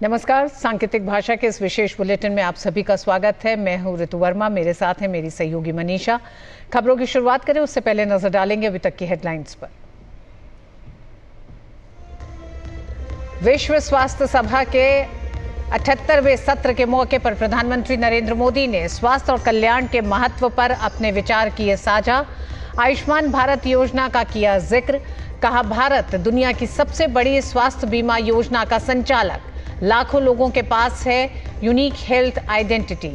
नमस्कार। सांकेतिक भाषा के इस विशेष बुलेटिन में आप सभी का स्वागत है। मैं हूं ऋतु वर्मा, मेरे साथ है मेरी सहयोगी मनीषा। खबरों की शुरुआत करें उससे पहले नजर डालेंगे अभी तक की हेडलाइंस पर। विश्व स्वास्थ्य सभा के 78वें सत्र के मौके पर प्रधानमंत्री नरेंद्र मोदी ने स्वास्थ्य और कल्याण के महत्व पर अपने विचार किए साझा। आयुष्मान भारत योजना का किया जिक्र। कहा, भारत दुनिया की सबसे बड़ी स्वास्थ्य बीमा योजना का संचालक, लाखों लोगों के पास है यूनिक हेल्थ आइडेंटिटी।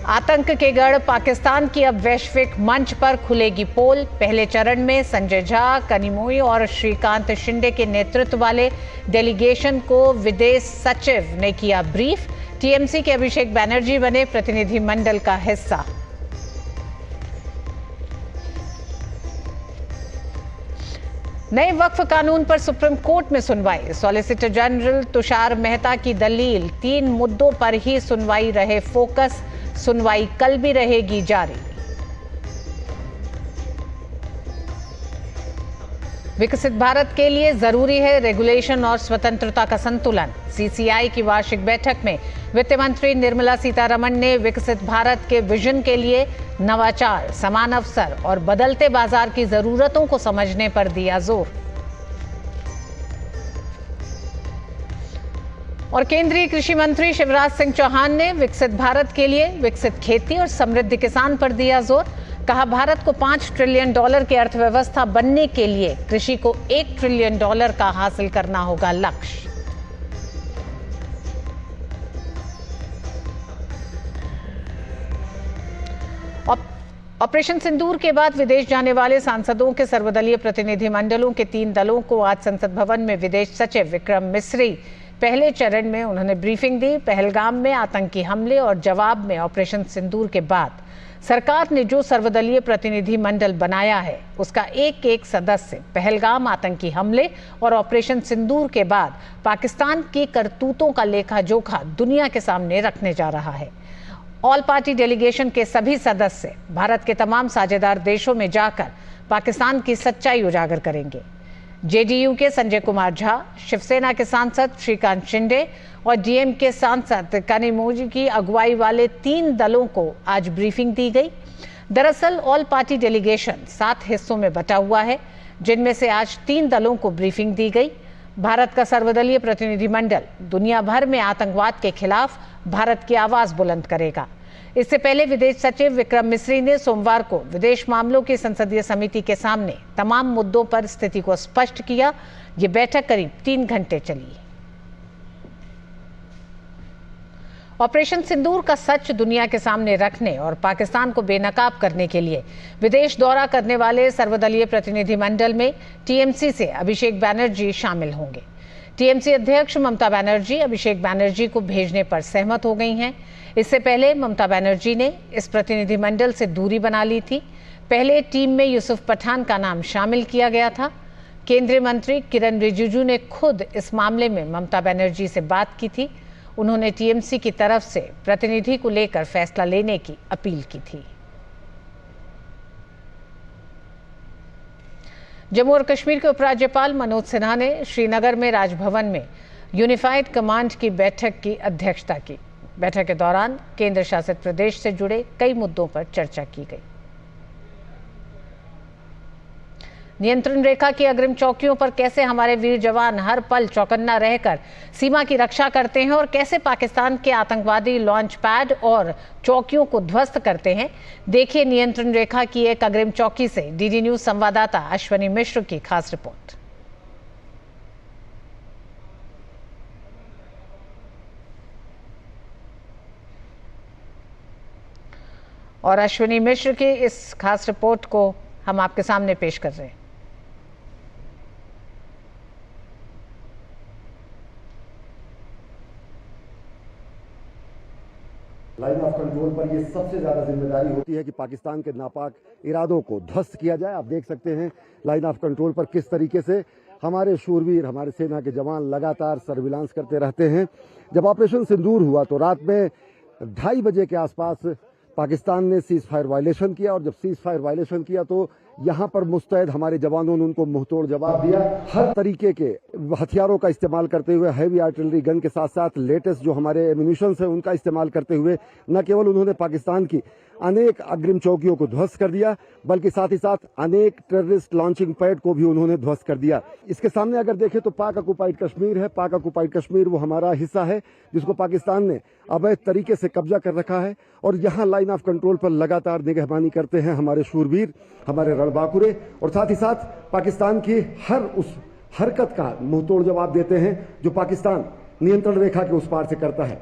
आतंक के गढ़ पाकिस्तान की अब वैश्विक मंच पर खुलेगी पोल। पहले चरण में संजय झा, कनिमोई और श्रीकांत शिंदे के नेतृत्व वाले डेलीगेशन को विदेश सचिव ने किया ब्रीफ। टीएमसी के अभिषेक बैनर्जी बने प्रतिनिधिमंडल का हिस्सा। नए वक्फ कानून पर सुप्रीम कोर्ट में सुनवाई। सॉलिसिटर जनरल तुषार मेहता की दलील, 3 मुद्दों पर ही सुनवाई रहे फोकस। सुनवाई कल भी रहेगी जारी। विकसित भारत के लिए जरूरी है रेगुलेशन और स्वतंत्रता का संतुलन। सीसीआई की वार्षिक बैठक में वित्त मंत्री निर्मला सीतारमण ने विकसित भारत के विजन के लिए नवाचार, समान अवसर और बदलते बाजार की जरूरतों को समझने पर दिया जोर। और केंद्रीय कृषि मंत्री शिवराज सिंह चौहान ने विकसित भारत के लिए विकसित खेती और समृद्ध किसान पर दिया जोर। कहा, भारत को $5 ट्रिलियन की अर्थव्यवस्था बनने के लिए कृषि को $1 ट्रिलियन का हासिल करना होगा लक्ष्य। ऑपरेशन सिंदूर के बाद विदेश जाने वाले सांसदों के सर्वदलीय प्रतिनिधिमंडलों के 3 दलों को आज संसद भवन में विदेश सचिव विक्रम मिस्री पहले चरण में उन्होंने ब्रीफिंग दी। पहलगाम में आतंकी हमले और जवाब में ऑपरेशन सिंदूर के बाद सरकार ने जो सर्वदलीय प्रतिनिधिमंडल बनाया है उसका एक सदस्य पहलगाम आतंकी हमले और ऑपरेशन सिंदूर के बाद पाकिस्तान की करतूतों का लेखा जोखा दुनिया के सामने रखने जा रहा है। ऑल पार्टी डेलीगेशन के सभी सदस्य भारत के तमाम साझेदार देशों में जाकर पाकिस्तान की सच्चाई उजागर करेंगे। जेडीयू के संजय कुमार झा, शिवसेना के सांसद श्रीकांत शिंदे और डीएमके सांसद कनिमोई की अगुवाई वाले 3 दलों को आज ब्रीफिंग दी गई। दरअसल ऑल पार्टी डेलीगेशन 7 हिस्सों में बटा हुआ है, जिनमें से आज 3 दलों को ब्रीफिंग दी गई। भारत का सर्वदलीय प्रतिनिधिमंडल दुनिया भर में आतंकवाद के खिलाफ भारत की आवाज बुलंद करेगा। इससे पहले विदेश सचिव विक्रम मिस्री ने सोमवार को विदेश मामलों की संसदीय समिति के सामने तमाम मुद्दों पर स्थिति को स्पष्ट किया। ये बैठक करीब 3 घंटे चली। ऑपरेशन सिंदूर का सच दुनिया के सामने रखने और पाकिस्तान को बेनकाब करने के लिए विदेश दौरा करने वाले सर्वदलीय प्रतिनिधिमंडल में टीएमसी से अभिषेक बैनर्जी शामिल होंगे। टीएमसी अध्यक्ष ममता बनर्जी अभिषेक बैनर्जी को भेजने पर सहमत हो गई हैं। इससे पहले ममता बनर्जी ने इस प्रतिनिधिमंडल से दूरी बना ली थी। पहले टीम में यूसुफ पठान का नाम शामिल किया गया था। केंद्रीय मंत्री किरण रिजिजू ने खुद इस मामले में ममता बनर्जी से बात की थी। उन्होंने टीएमसी की तरफ से प्रतिनिधि को लेकर फैसला लेने की अपील की थी। जम्मू और कश्मीर के उपराज्यपाल मनोज सिन्हा ने श्रीनगर में राजभवन में यूनिफाइड कमांड की बैठक की अध्यक्षता की। बैठक के दौरान केंद्र शासित प्रदेश से जुड़े कई मुद्दों पर चर्चा की गई। नियंत्रण रेखा की अग्रिम चौकियों पर कैसे हमारे वीर जवान हर पल चौकन्ना रहकर सीमा की रक्षा करते हैं और कैसे पाकिस्तान के आतंकवादी लॉन्च पैड और चौकियों को ध्वस्त करते हैं, देखिए नियंत्रण रेखा की एक अग्रिम चौकी से डीडी न्यूज संवाददाता अश्वनी मिश्र की खास रिपोर्ट। और अश्वनी मिश्र की इस खास रिपोर्ट को हम आपके सामने पेश कर रहे हैं। लाइन ऑफ कंट्रोल पर ये सबसे ज्यादा जिम्मेदारी होती है कि पाकिस्तान के नापाक इरादों को ध्वस्त किया जाए। आप देख सकते हैं लाइन ऑफ कंट्रोल पर किस तरीके से हमारे शूरवीर, हमारे सेना के जवान लगातार सर्विलांस करते रहते हैं। जब ऑपरेशन सिंदूर हुआ तो रात में 2:30 बजे के आसपास पाकिस्तान ने सीज फायर वायलेशन किया और जब सीज फायर वायलेशन किया तो यहाँ पर मुस्तैद हमारे जवानों ने उनको मुंहतोड़ जवाब दिया। हर तरीके के हथियारों का इस्तेमाल करते हुए, हैवी आर्टिलरी गन के साथ साथ लेटेस्ट जो हमारे एम्यूनिशंस है उनका इस्तेमाल करते हुए न केवल उन्होंने पाकिस्तान की अनेक अग्रिम चौकियों को ध्वस्त कर दिया, बल्कि साथ ही साथ अनेक टेररिस्ट लॉन्चिंग पैड को भी उन्होंने ध्वस्त कर दिया। इसके सामने अगर देखें तो पाक ऑक्युपाइड कश्मीर है। पाक ऑक्युपाइड कश्मीर वो हमारा हिस्सा है जिसको पाकिस्तान ने अवैध तरीके से कब्जा कर रखा है और यहाँ लाइन ऑफ कंट्रोल पर लगातार निगहबानी करते हैं हमारे शूरवीर, हमारे रणबांकुरे, और साथ ही साथ पाकिस्तान की हर उस हरकत का मुंहतोड़ जवाब देते हैं जो पाकिस्तान नियंत्रण रेखा के उस पार से करता है।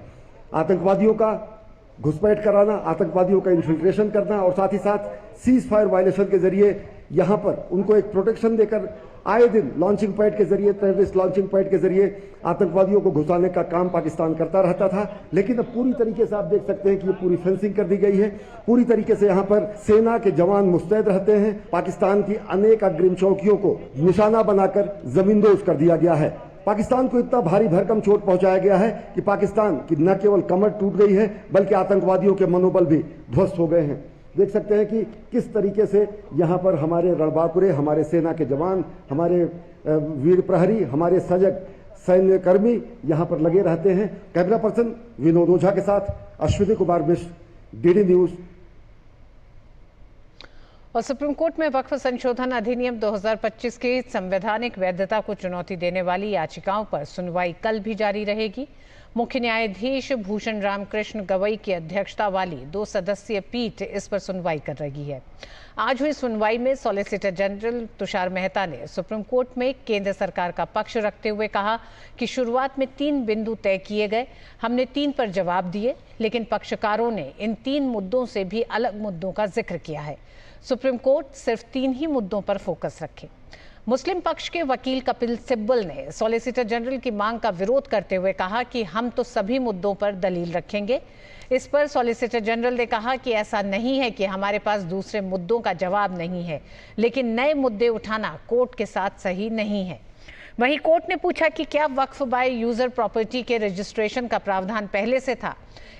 आतंकवादियों का घुसपैठ कराना, आतंकवादियों का इन्फिल्ट्रेशन करना और साथ ही साथ सीज फायर वायलेशन के जरिए यहां पर उनको एक प्रोटेक्शन देकर आए दिन लॉन्चिंग पैड के जरिए, टेररिस्ट लॉन्चिंग पैड के जरिए आतंकवादियों को घुसाने का काम पाकिस्तान करता रहता था। लेकिन अब पूरी तरीके से आप देख सकते हैं कि ये पूरी फेंसिंग कर दी गई है। पूरी तरीके से यहाँ पर सेना के जवान मुस्तैद रहते हैं। पाकिस्तान की अनेक अग्रिम चौकियों को निशाना बनाकर जमींदोज कर दिया गया है। पाकिस्तान को इतना भारी भरकम चोट पहुंचाया गया है कि पाकिस्तान की न केवल कमर टूट गई है बल्कि आतंकवादियों के मनोबल भी ध्वस्त हो गए हैं। देख सकते हैं कि किस तरीके से यहाँ पर हमारे रणबांकुरे, हमारे सेना के जवान, हमारे वीर प्रहरी, हमारे सजग सैन्य कर्मी यहाँ पर लगे रहते हैं। कैमरा पर्सन विनोद ओझा के साथ अश्विनी कुमार मिश्र, डीडी न्यूज। और सुप्रीम कोर्ट में वक्फ संशोधन अधिनियम 2025 की संवैधानिक वैधता को चुनौती देने वाली याचिकाओं पर सुनवाई कल भी जारी रहेगी। मुख्य न्यायाधीश भूषण राम कृष्ण गवई की अध्यक्षता वाली 2 सदस्यीय पीठ इस पर सुनवाई कर रही है। आज हुई सुनवाई में सॉलिसिटर जनरल तुषार मेहता ने सुप्रीम कोर्ट में केंद्र सरकार का पक्ष रखते हुए कहा कि शुरुआत में 3 बिंदु तय किए गए, हमने 3 पर जवाब दिए, लेकिन पक्षकारों ने इन 3 मुद्दों से भी अलग मुद्दों का जिक्र किया है। सुप्रीम कोर्ट सिर्फ 3 ही मुद्दों पर फोकस रखे। मुस्लिम पक्ष के वकील कपिल सिब्बल ने सॉलिसिटर जनरल की मांग का विरोध करते हुए कहा कि हम तो सभी मुद्दों पर दलील रखेंगे। इस पर सॉलिसिटर जनरल ने कहा कि ऐसा नहीं है कि हमारे पास दूसरे मुद्दों का जवाब नहीं है, लेकिन नए मुद्दे उठाना कोर्ट के साथ सही नहीं है। वहीं कोर्ट ने पूछा कि क्या वक्फ बाय यूजर प्रॉपर्टी के रजिस्ट्रेशन का प्रावधान पहले से था।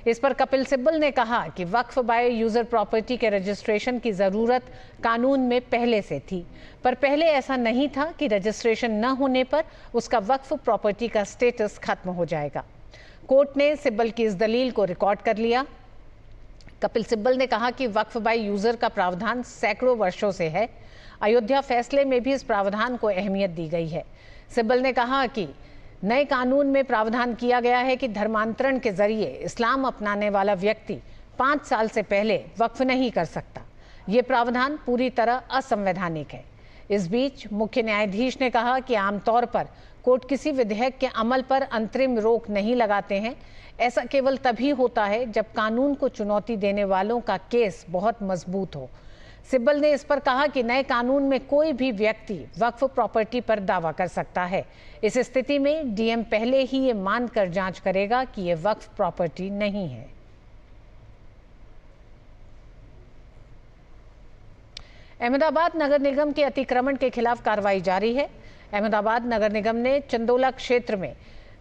इस पर कपिल सिब्बल ने कहा कि वक्फ बाय यूजर प्रॉपर्टी के रजिस्ट्रेशन की जरूरत कानून में पहले से थी, पर पहले ऐसा नहीं था कि रजिस्ट्रेशन न होने पर उसका वक्फ प्रॉपर्टी का स्टेटस खत्म हो जाएगा। कोर्ट ने सिब्बल की इस दलील को रिकॉर्ड कर लिया। कपिल सिब्बल ने कहा कि वक्फ बाय यूजर का प्रावधान सैकड़ों वर्षों से है। अयोध्या फैसले में भी इस प्रावधान को अहमियत दी गई है। सिब्बल ने कहा कि नए कानून में प्रावधान किया गया है कि धर्मांतरण के जरिए इस्लाम अपनाने वाला व्यक्ति 5 साल से पहले वक्फ नहीं कर सकता। ये प्रावधान पूरी तरह असंवैधानिक है। इस बीच मुख्य न्यायाधीश ने कहा कि आमतौर पर कोर्ट किसी विधेयक के अमल पर अंतरिम रोक नहीं लगाते हैं। ऐसा केवल तभी होता है जब कानून को चुनौती देने वालों का केस बहुत मजबूत हो। सिब्बल ने इस पर कहा कि नए कानून में कोई भी व्यक्ति वक्फ प्रॉपर्टी पर दावा कर सकता है। इस स्थिति में डीएम पहले ही ये मानकर जांच करेगा कि ये वक्फ प्रॉपर्टी नहीं है। अहमदाबाद नगर निगम के अतिक्रमण के खिलाफ कार्रवाई जारी है। अहमदाबाद नगर निगम ने चंदोला क्षेत्र में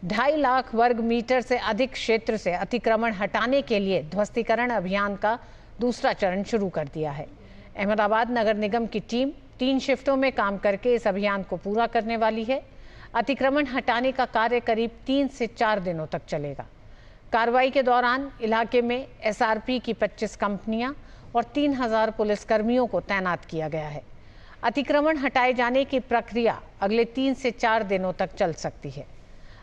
2.5 लाख वर्ग मीटर से अधिक क्षेत्र से अतिक्रमण हटाने के लिए ध्वस्तीकरण अभियान का दूसरा चरण शुरू कर दिया है। अहमदाबाद नगर निगम की टीम 3 शिफ्टों में काम करके इस अभियान को पूरा करने वाली है। अतिक्रमण हटाने का कार्य करीब 3 से 4 दिनों तक चलेगा। कार्रवाई के दौरान इलाके में एसआरपी की 25 कंपनियां और 3000 पुलिसकर्मियों को तैनात किया गया है। अतिक्रमण हटाए जाने की प्रक्रिया अगले 3 से 4 दिनों तक चल सकती है।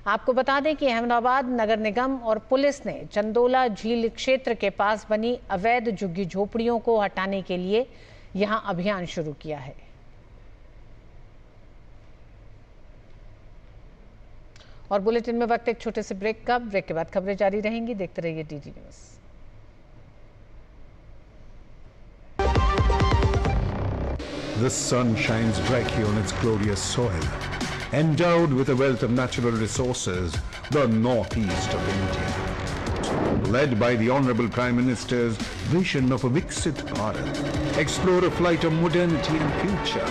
आपको बता दें कि अहमदाबाद नगर निगम और पुलिस ने चंदोला झील क्षेत्र के पास बनी अवैध झुग्गी झोपड़ियों को हटाने के लिए यहां अभियान शुरू किया है। और बुलेटिन में वक्त एक छोटे से ब्रेक का। ब्रेक के बाद खबरें जारी रहेंगी। देखते रहिए DD news. The sun shines brightly on its glorious soil. Endowed with a wealth of natural resources, the northeast of India. Led by the Honorable Prime Minister's vision of a Viksit Bharat, explore a flight of modernity and future,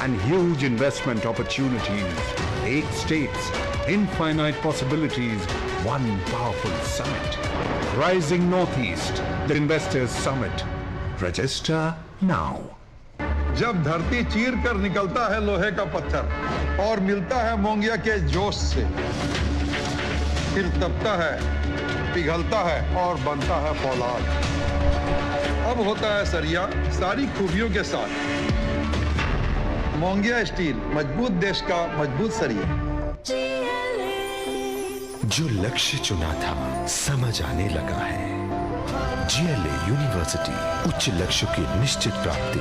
and huge investment opportunities. 8 states, Infinite possibilities, one powerful summit. Rising Northeast, the Investors Summit. Register now. जब धरती चीर कर निकलता है लोहे का पत्थर और मिलता है मोंगिया के जोश से, फिर तपता है, पिघलता है और बनता है फौलाद। अब होता है सरिया सारी खूबियों के साथ। मोंगिया स्टील, मजबूत देश का मजबूत सरिया। जो लक्ष्य चुना था समझ आने लगा है। GLA यूनिवर्सिटी, उच्च लक्ष्य की निश्चित प्राप्ति।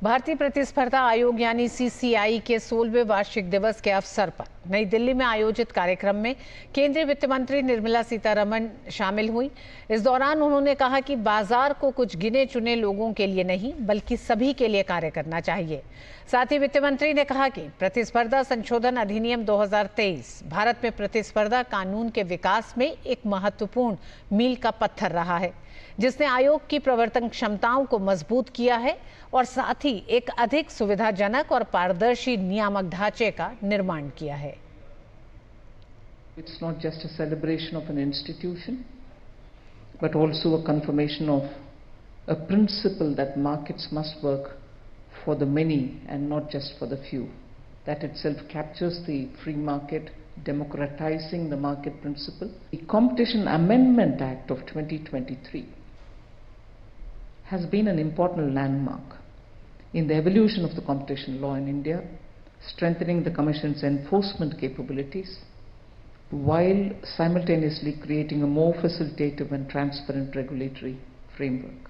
भारतीय प्रतिस्पर्धा आयोग यानी CCI के 16वें वार्षिक दिवस के अवसर पर नई दिल्ली में आयोजित कार्यक्रम में केंद्रीय वित्त मंत्री निर्मला सीतारमण शामिल हुई। इस दौरान उन्होंने कहा कि बाजार को कुछ गिने चुने लोगों के लिए नहीं बल्कि सभी के लिए कार्य करना चाहिए। साथ ही वित्त मंत्री ने कहा कि प्रतिस्पर्धा संशोधन अधिनियम 2023 भारत में प्रतिस्पर्धा कानून के विकास में एक महत्वपूर्ण मील का पत्थर रहा है, जिसने आयोग की प्रवर्तन क्षमताओं को मजबूत किया है और साथ ही एक अधिक सुविधाजनक और पारदर्शी नियामक ढांचे का निर्माण किया है। It's not just a celebration of an institution, but also a confirmation of a principle that markets must work for the many and not just for the few. That itself captures the free market, democratizing the market principle. The Competition Amendment Act of 2023 has been an important landmark in the evolution of the competition law in India, strengthening the Commission's enforcement capabilities, while simultaneously creating a more facilitative and transparent regulatory framework.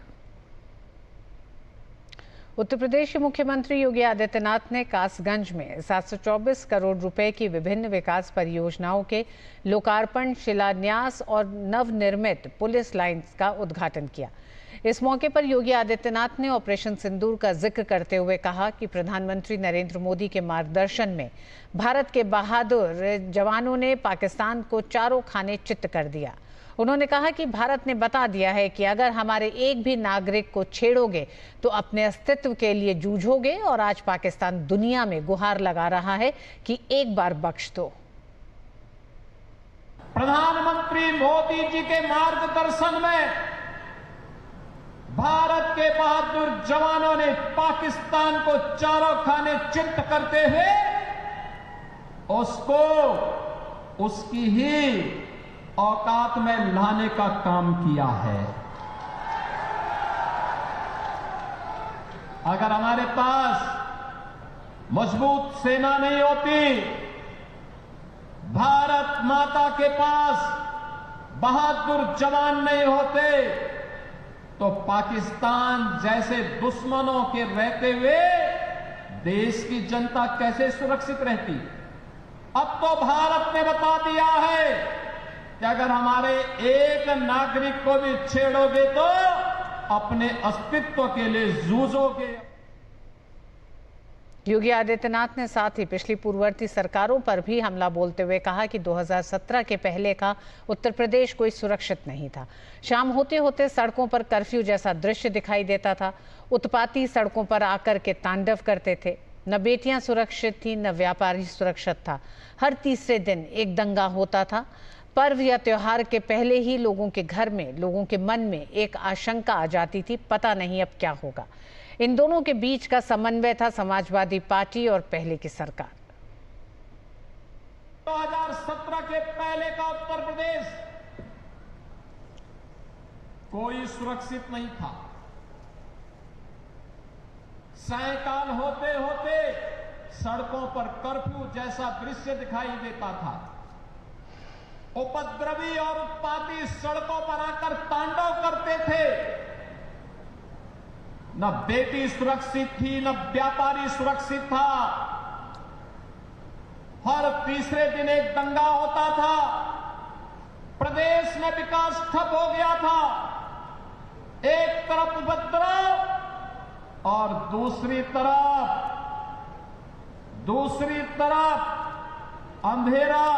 Uttar Pradesh के मुख्यमंत्री योगी आदित्यनाथ ने कासगंज में 724 करोड़ रुपए की विभिन्न विकास परियोजनाओं के लोकार्पण, शिलान्यास और नवनिर्मित पुलिस लाइन्स का उद्घाटन किया। इस मौके पर योगी आदित्यनाथ ने ऑपरेशन सिंदूर का जिक्र करते हुए कहा कि प्रधानमंत्री नरेंद्र मोदी के मार्गदर्शन में भारत के बहादुर जवानों ने पाकिस्तान को चारों खाने चित्त कर दिया। उन्होंने कहा कि भारत ने बता दिया है कि अगर हमारे एक भी नागरिक को छेड़ोगे तो अपने अस्तित्व के लिए जूझोगे, और आज पाकिस्तान दुनिया में गुहार लगा रहा है कि एक बार बख्श दो। प्रधानमंत्री मोदी जी के मार्गदर्शन में भारत के बहादुर जवानों ने पाकिस्तान को चारों खाने चित्त करते हुए उसको उसकी ही औकात में लाने का काम किया है। अगर हमारे पास मजबूत सेना नहीं होती, भारत माता के पास बहादुर जवान नहीं होते, तो पाकिस्तान जैसे दुश्मनों के रहते हुए देश की जनता कैसे सुरक्षित रहती। अब तो भारत ने बता दिया है कि अगर हमारे एक नागरिक को भी छेड़ोगे तो अपने अस्तित्व के लिए जूझोगे। योगी आदित्यनाथ ने साथ ही पिछली पूर्ववर्ती सरकारों पर भी हमला बोलते हुए कहा कि 2017 के पहले का उत्तर प्रदेश कोई सुरक्षित नहीं था। शाम होते होते सड़कों पर कर्फ्यू जैसा दृश्य दिखाई देता था। उत्पाती सड़कों पर आकर के तांडव करते थे। न बेटियां सुरक्षित थी, न व्यापारी सुरक्षित था। हर तीसरे दिन एक दंगा होता था। पर्व या त्योहार के पहले ही लोगों के घर में, लोगों के मन में एक आशंका आ जाती थी, पता नहीं अब क्या होगा। इन दोनों के बीच का समन्वय था समाजवादी पार्टी और पहले की सरकार। 2017 के पहले का उत्तर प्रदेश कोई सुरक्षित नहीं था। सायंकाल होते होते सड़कों पर कर्फ्यू जैसा दृश्य दिखाई देता था। उपद्रवी और उत्पाती सड़कों पर आकर तांडव करते थे। न बेटी सुरक्षित थी, न व्यापारी सुरक्षित था। हर तीसरे दिन एक दंगा होता था। प्रदेश में विकास ठप हो गया था। एक तरफ उपद्रव और दूसरी तरफ अंधेरा।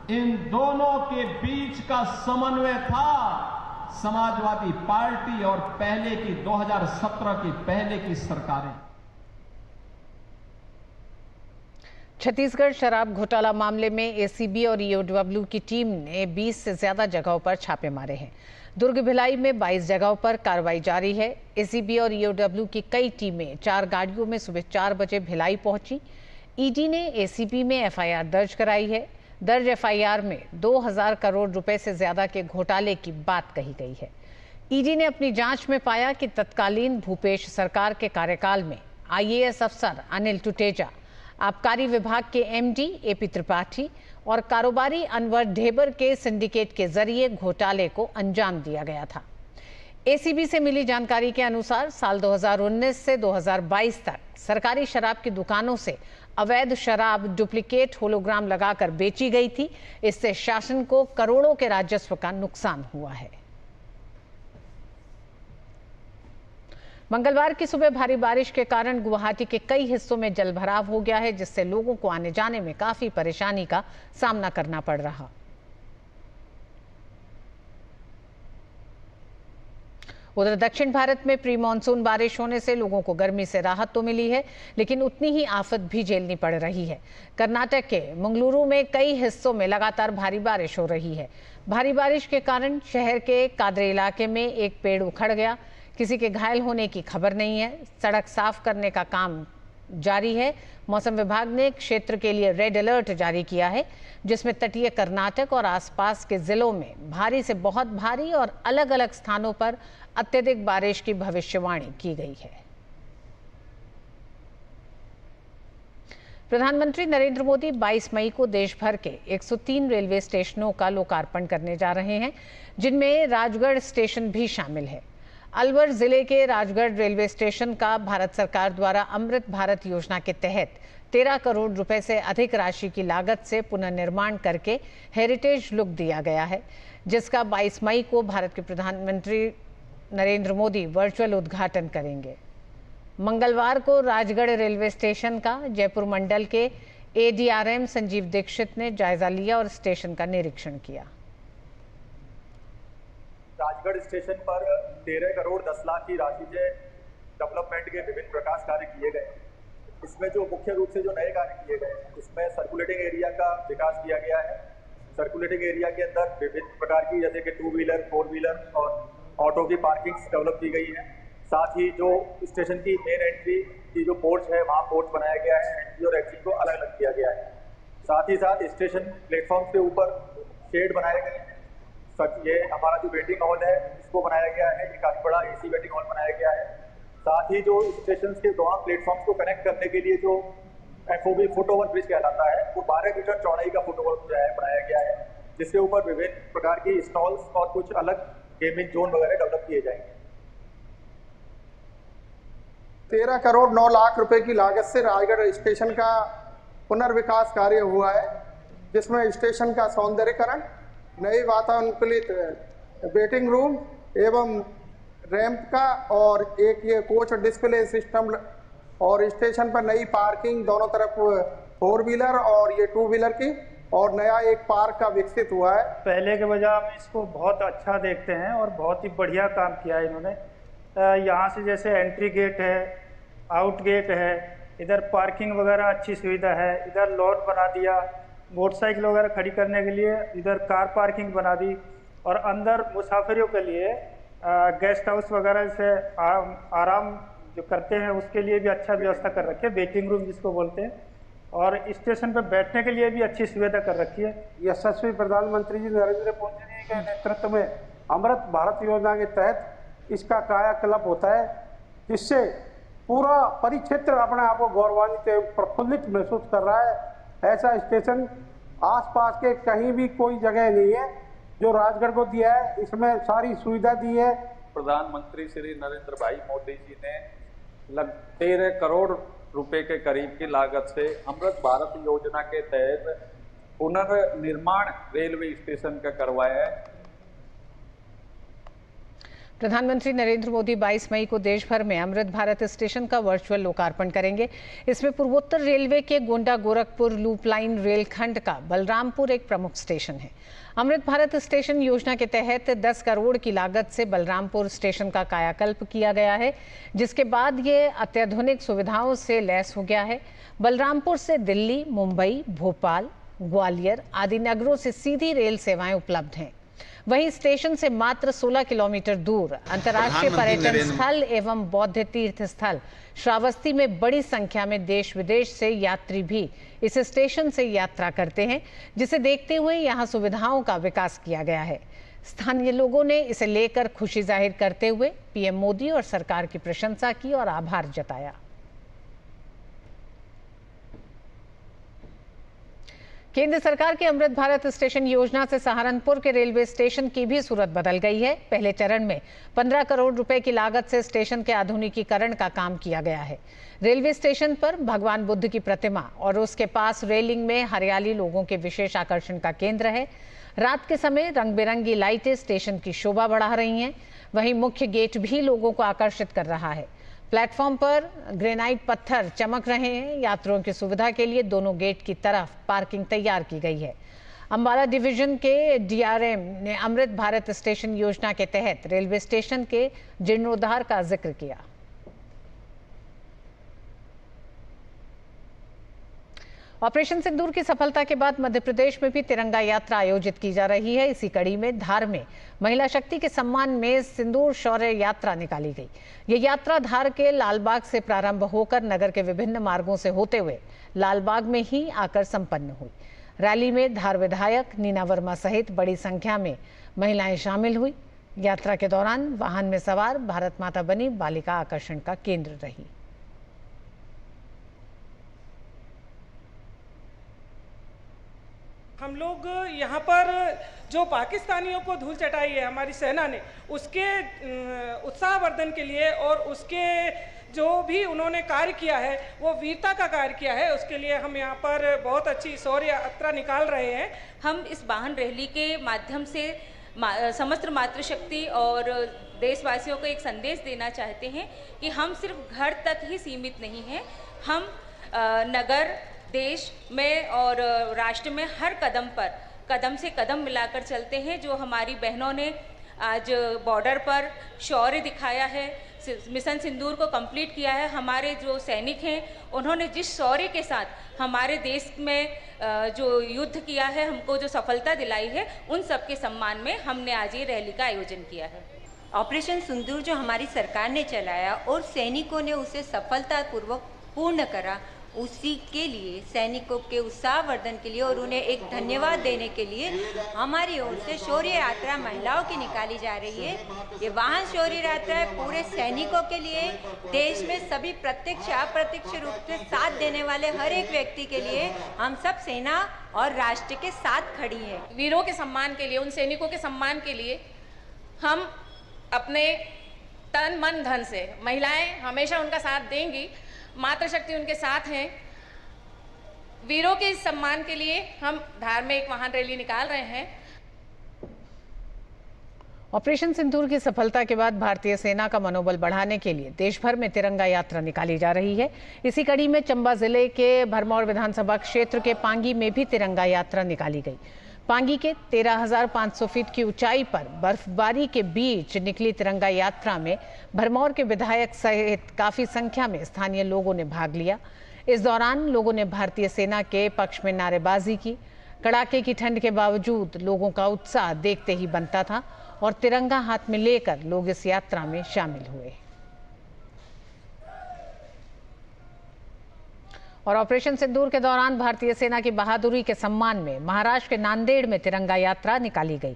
इन दोनों के बीच का समन्वय था समाजवादी पार्टी और पहले की 2017 की पहले की सरकारें। छत्तीसगढ़ शराब घोटाला मामले में एसीबी और ईओडब्ल्यू की टीम ने 20 से ज्यादा जगहों पर छापे मारे हैं। दुर्ग भिलाई में 22 जगहों पर कार्रवाई जारी है। एसीबी और ईओडब्ल्यू की कई टीमें 4 गाड़ियों में सुबह 4 बजे भिलाई पहुंची। ईडी ने एसीबी में एफआईआर दर्ज कराई है। दर्ज एफआईआर में 2000 करोड़ रुपए से ज्यादा के घोटाले की बात कही गई है। ईडी ने अपनी जांच में पाया कि तत्कालीन भूपेश सरकार के कार्यकाल में आईएएस अफसर अनिल टुटेजा, आबकारी विभाग के एमडी एपी त्रिपाठी और कारोबारी अनवर ढेबर के सिंडिकेट के जरिए घोटाले को अंजाम दिया गया था। एसीबी से मिली जानकारी के अनुसार साल 2019 से 2022 तक सरकारी शराब की दुकानों से अवैध शराब डुप्लीकेट होलोग्राम लगाकर बेची गई थी। इससे शासन को करोड़ों के राजस्व का नुकसान हुआ है। मंगलवार की सुबह भारी बारिश के कारण गुवाहाटी के कई हिस्सों में जलभराव हो गया है, जिससे लोगों को आने जाने में काफी परेशानी का सामना करना पड़ रहा। उधर दक्षिण भारत में प्री मानसून बारिश होने से लोगों को गर्मी से राहत तो मिली है, लेकिन उतनी ही आफत भी झेलनी पड़ रही है। कर्नाटक के मंगलुरु में कई हिस्सों में लगातार भारी बारिश हो रही है। भारी बारिश के कारण शहर के कादरे इलाके में एक पेड़ उखड़ गया। किसी के घायल होने की खबर नहीं है। सड़क साफ करने का काम जारी है। मौसम विभाग ने क्षेत्र के लिए रेड अलर्ट जारी किया है, जिसमें तटीय कर्नाटक और आसपास के जिलों में भारी से बहुत भारी और अलग अलग स्थानों पर अत्यधिक बारिश की भविष्यवाणी की गई है। प्रधानमंत्री नरेंद्र मोदी 22 मई को देश भर के 103 रेलवे स्टेशनों का लोकार्पण करने जा रहे हैं, जिनमें राजगढ़ स्टेशन भी शामिल है। अलवर जिले के राजगढ़ रेलवे स्टेशन का भारत सरकार द्वारा अमृत भारत योजना के तहत 13 करोड़ रुपए से अधिक राशि की लागत से पुनर्निर्माण करके हेरिटेज लुक दिया गया है, जिसका 22 मई को भारत के प्रधानमंत्री नरेंद्र मोदी वर्चुअल उद्घाटन करेंगे। मंगलवार को राजगढ़ रेलवे स्टेशन का जयपुर मंडल के एडीआरएम संजीव दीक्षित ने जायजा लिया और स्टेशन का निरीक्षण किया। राजगढ़ स्टेशन पर 13 करोड़ 10 लाख की राशि से डेवलपमेंट के विभिन्न प्रकाश कार्य किए गए। इसमें जो मुख्य रूप से जो नए कार्य किए गए, इसमें सर्कुलेटिंग एरिया का विकास किया गया है। सर्कुलेटिंग एरिया के अंदर विभिन्न प्रकार की जैसे कि 2 व्हीलर 4 व्हीलर और ऑटो की पार्किंग्स डेवलप की गई है। साथ ही जो स्टेशन की मेन एंट्री की जो पोर्च है, वहाँ पोर्च बनाया गया है। एंट्री और एग्जिट को अलग अलग किया गया है। साथ ही साथ स्टेशन प्लेटफॉर्म के ऊपर शेड बनाए गए हैं। ये हमारा जो वेटिंग हॉल है, इसको बनाया गया है। ये काफी बड़ा एसी वेटिंग हॉल बनाया गया है। साथ ही जो स्टेशन के दोनों प्लेटफॉर्म्स को कनेक्ट करने के लिए जो एफओबी फुट ओवर ब्रिज कहलाता है, वो 12 मीटर चौड़ाई का फुट ओवर बनाया गया है, जिसके ऊपर विभिन्न प्रकार की स्टॉल्स और कुछ अलग गेमिंग जोन वगैरह डेवलप किए जाएंगे। 13 करोड़ 9 लाख रुपए की लागत से राजगढ़ स्टेशन का पुनर्विकास कार्य हुआ है, जिसमें स्टेशन का सौंदर्यीकरण, नई वातानुकूलित वेटिंग रूम एवं रैंप का और एक ये कोच डिस्प्ले सिस्टम और स्टेशन पर नई पार्किंग दोनों तरफ 4 व्हीलर और ये 2 व्हीलर की और नया एक पार्क का विकसित हुआ है। पहले के वजह हम इसको बहुत अच्छा देखते हैं और बहुत ही बढ़िया काम किया है इन्होंने। यहाँ से जैसे एंट्री गेट है, आउट गेट है, इधर पार्किंग वगैरह अच्छी सुविधा है, इधर लॉन बना दिया, मोटरसाइकिल वगैरह खड़ी करने के लिए इधर कार पार्किंग बना दी और अंदर मुसाफिरों के लिए गेस्ट हाउस वगैरह से आराम जो करते हैं उसके लिए भी अच्छा व्यवस्था कर रखी है, वेटिंग रूम जिसको बोलते हैं, और स्टेशन पर बैठने के लिए भी अच्छी सुविधा कर रखी है। यशस्वी प्रधानमंत्री जी नरेंद्र मोदी जी के नेतृत्व में अमृत भारत योजना के तहत इसका कायाकल्प होता है, जिससे पूरा परिक्षेत्र अपने आप को गौरवान्वित एवं प्रफुल्लित महसूस कर रहा है। ऐसा स्टेशन आसपास के कहीं भी कोई जगह नहीं है जो राजगढ़ को दिया है। इसमें सारी सुविधा दी है। प्रधानमंत्री श्री नरेंद्र भाई मोदी जी ने 13 करोड़ रुपए के करीब की लागत से अमृत भारत योजना के तहत पुनर्निर्माण रेलवे स्टेशन का करवाया है। प्रधानमंत्री नरेंद्र मोदी 22 मई को देश भर में अमृत भारत स्टेशन का वर्चुअल लोकार्पण करेंगे। इसमें पूर्वोत्तर रेलवे के गोंडा गोरखपुर लूप लाइन रेलखंड का बलरामपुर एक प्रमुख स्टेशन है। अमृत भारत स्टेशन योजना के तहत 10 करोड़ की लागत से बलरामपुर स्टेशन का कायाकल्प किया गया है, जिसके बाद ये अत्याधुनिक सुविधाओं से लैस हो गया है। बलरामपुर से दिल्ली, मुंबई, भोपाल, ग्वालियर आदि नगरों से सीधी रेल सेवाएं उपलब्ध हैं। वहीं स्टेशन से मात्र 16 किलोमीटर दूर अंतर्राष्ट्रीय पर्यटन स्थल एवं बौद्ध तीर्थ स्थल श्रावस्ती में बड़ी संख्या में देश विदेश से यात्री भी इस स्टेशन से यात्रा करते हैं, जिसे देखते हुए यहां सुविधाओं का विकास किया गया है। स्थानीय लोगों ने इसे लेकर खुशी जाहिर करते हुए पीएम मोदी और सरकार की प्रशंसा की और आभार जताया। केंद्र सरकार की अमृत भारत स्टेशन योजना से सहारनपुर के रेलवे स्टेशन की भी सूरत बदल गई है। पहले चरण में 15 करोड़ रुपए की लागत से स्टेशन के आधुनिकीकरण का काम किया गया है। रेलवे स्टेशन पर भगवान बुद्ध की प्रतिमा और उसके पास रेलिंग में हरियाली लोगों के विशेष आकर्षण का केंद्र है। रात के समय रंग बिरंगी लाइटें स्टेशन की शोभा बढ़ा रही हैं। वहीं मुख्य गेट भी लोगों को आकर्षित कर रहा है। प्लेटफॉर्म पर ग्रेनाइट पत्थर चमक रहे हैं। यात्रियों की सुविधा के लिए दोनों गेट की तरफ पार्किंग तैयार की गई है। अंबाला डिवीजन के डीआरएम ने अमृत भारत स्टेशन योजना के तहत रेलवे स्टेशन के जीर्णोद्धार का जिक्र किया। ऑपरेशन सिंदूर की सफलता के बाद मध्य प्रदेश में भी तिरंगा यात्रा आयोजित की जा रही है। इसी कड़ी में धार में महिला शक्ति के सम्मान में सिंदूर शौर्य यात्रा निकाली गई। ये यात्रा धार के लालबाग से प्रारंभ होकर नगर के विभिन्न मार्गों से होते हुए लालबाग में ही आकर संपन्न हुई। रैली में धार विधायक नीना वर्मा सहित बड़ी संख्या में महिलाएं शामिल हुई। यात्रा के दौरान वाहन में सवार भारत माता बनी बालिका आकर्षण का केंद्र रही। हम लोग यहाँ पर जो पाकिस्तानियों को धूल चटाई है हमारी सेना ने, उसके उत्साहवर्धन के लिए और उसके जो भी उन्होंने कार्य किया है वो वीरता का कार्य किया है, उसके लिए हम यहाँ पर बहुत अच्छी शौर्य यात्रा निकाल रहे हैं। हम इस वाहन रैली के माध्यम से समस्त मातृशक्ति और देशवासियों को एक संदेश देना चाहते हैं कि हम सिर्फ घर तक ही सीमित नहीं हैं। हम नगर, देश में और राष्ट्र में हर कदम पर कदम से कदम मिलाकर चलते हैं। जो हमारी बहनों ने आज बॉर्डर पर शौर्य दिखाया है, मिशन सिंदूर को कंप्लीट किया है, हमारे जो सैनिक हैं उन्होंने जिस शौर्य के साथ हमारे देश में जो युद्ध किया है, हमको जो सफलता दिलाई है, उन सब के सम्मान में हमने आज ये रैली का आयोजन किया है। ऑपरेशन सिंदूर जो हमारी सरकार ने चलाया और सैनिकों ने उसे सफलतापूर्वक पूर्ण करा, उसी के लिए सैनिकों के उत्साहवर्धन के लिए और उन्हें एक धन्यवाद देने के लिए हमारी ओर से शौर्य यात्रा महिलाओं की निकाली जा रही है। ये वाहन शौर्य यात्रा है पूरे सैनिकों के लिए, देश में सभी प्रत्यक्ष अप्रत्यक्ष रूप से साथ देने वाले हर एक व्यक्ति के लिए। हम सब सेना और राष्ट्र के साथ खड़ी हैं। वीरों के सम्मान के लिए, उन सैनिकों के सम्मान के लिए हम अपने तन मन धन से, महिलाएं हमेशा उनका साथ देंगी, मातृशक्ति उनके साथ हैं। वीरों के इस सम्मान के लिए हम धार में एक वाहन रैली निकाल रहे हैं। ऑपरेशन सिंदूर की सफलता के बाद भारतीय सेना का मनोबल बढ़ाने के लिए देश भर में तिरंगा यात्रा निकाली जा रही है। इसी कड़ी में चंबा जिले के भरमौर विधानसभा क्षेत्र के पांगी में भी तिरंगा यात्रा निकाली गई। पांगी के 13,500 फीट की ऊंचाई पर बर्फबारी के बीच निकली तिरंगा यात्रा में भरमौर के विधायक सहित काफी संख्या में स्थानीय लोगों ने भाग लिया। इस दौरान लोगों ने भारतीय सेना के पक्ष में नारेबाजी की। कड़ाके की ठंड के बावजूद लोगों का उत्साह देखते ही बनता था और तिरंगा हाथ में लेकर लोग इस यात्रा में शामिल हुए। और ऑपरेशन सिंदूर के दौरान भारतीय सेना की बहादुरी के सम्मान में महाराष्ट्र के नांदेड़ में तिरंगा यात्रा निकाली गई।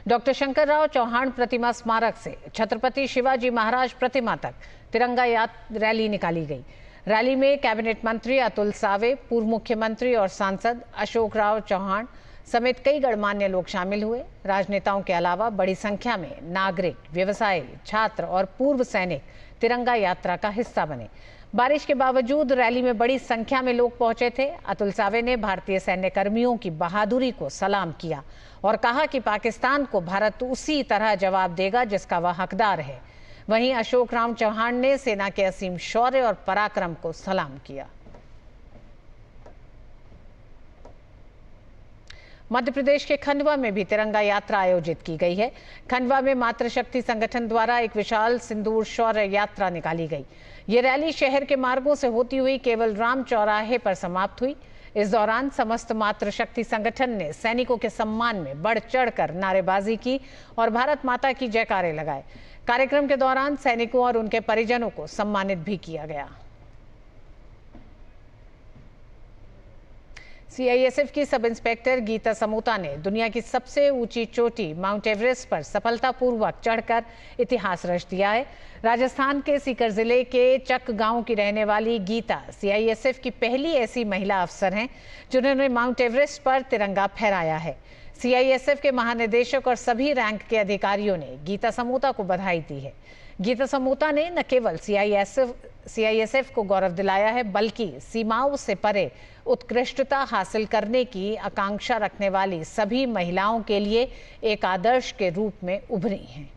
डॉक्टर शंकरराव चौहान प्रतिमा स्मारक से छत्रपति शिवाजी महाराज प्रतिमा तक तिरंगा रैली निकाली गई। रैली में कैबिनेट मंत्री अतुल सावे, पूर्व मुख्यमंत्री और सांसद अशोक राव चौहान समेत कई गणमान्य लोग शामिल हुए। राजनेताओं के अलावा बड़ी संख्या में नागरिक, व्यवसायी, छात्र और पूर्व सैनिक तिरंगा यात्रा का हिस्सा बने। बारिश के बावजूद रैली में बड़ी संख्या में लोग पहुंचे थे। अतुल सावे ने भारतीय सैन्य कर्मियों की बहादुरी को सलाम किया और कहा कि पाकिस्तान को भारत उसी तरह जवाब देगा जिसका वह हकदार है। वहीं अशोक राम चौहान ने सेना के असीम शौर्य और पराक्रम को सलाम किया। मध्य प्रदेश के खंडवा में भी तिरंगा यात्रा आयोजित की गई है। खंडवा में मातृशक्ति संगठन द्वारा एक विशाल सिंदूर शौर्य यात्रा निकाली गई। ये रैली शहर के मार्गों से होती हुई केवल राम चौराहे पर समाप्त हुई। इस दौरान समस्त मातृशक्ति संगठन ने सैनिकों के सम्मान में बढ़ चढ़कर नारेबाजी की और भारत माता की जयकारे लगाए। कार्यक्रम के दौरान सैनिकों और उनके परिजनों को सम्मानित भी किया गया। सीआईएसएफ की सब इंस्पेक्टर गीता समोता ने दुनिया की सबसे ऊंची चोटी माउंट एवरेस्ट पर सफलतापूर्वक चढ़कर इतिहास रच दिया है। राजस्थान के सीकर जिले के चक गांव की रहने वाली गीता सीआईएसएफ की पहली ऐसी महिला अफसर हैं जिन्होंने माउंट एवरेस्ट पर तिरंगा फहराया है। सीआईएसएफ के महानिदेशक और सभी रैंक के अधिकारियों ने गीता समोता को बधाई दी है। गीता समोता ने न केवल सीआईएसएफ को गौरव दिलाया है बल्कि सीमाओं से परे उत्कृष्टता हासिल करने की आकांक्षा रखने वाली सभी महिलाओं के लिए एक आदर्श के रूप में उभरी हैं।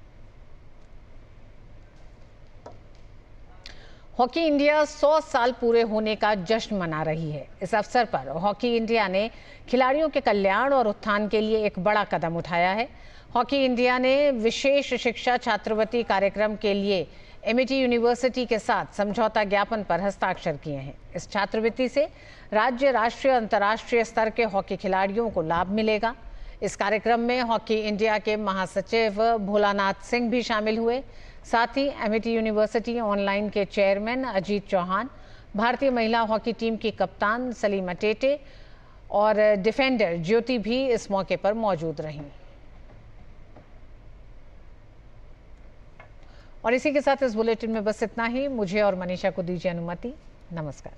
हॉकी इंडिया 100 साल पूरे होने का जश्न मना रही है। इस अवसर पर हॉकी इंडिया ने खिलाड़ियों के कल्याण और उत्थान के लिए एक बड़ा कदम उठाया है। हॉकी इंडिया ने विशेष शिक्षा छात्रवृत्ति कार्यक्रम के लिए एमिटी यूनिवर्सिटी के साथ समझौता ज्ञापन पर हस्ताक्षर किए हैं। इस छात्रवृत्ति से राज्य, राष्ट्रीय, अंतर्राष्ट्रीय स्तर के हॉकी खिलाड़ियों को लाभ मिलेगा। इस कार्यक्रम में हॉकी इंडिया के महासचिव भोलानाथ सिंह भी शामिल हुए। साथ ही एमिटी यूनिवर्सिटी ऑनलाइन के चेयरमैन अजीत चौहान, भारतीय महिला हॉकी टीम की कप्तान सलीमा टेटे और डिफेंडर ज्योति भी इस मौके पर मौजूद रहीं। और इसी के साथ इस बुलेटिन में बस इतना ही। मुझे और मनीषा को दीजिए अनुमति। नमस्कार।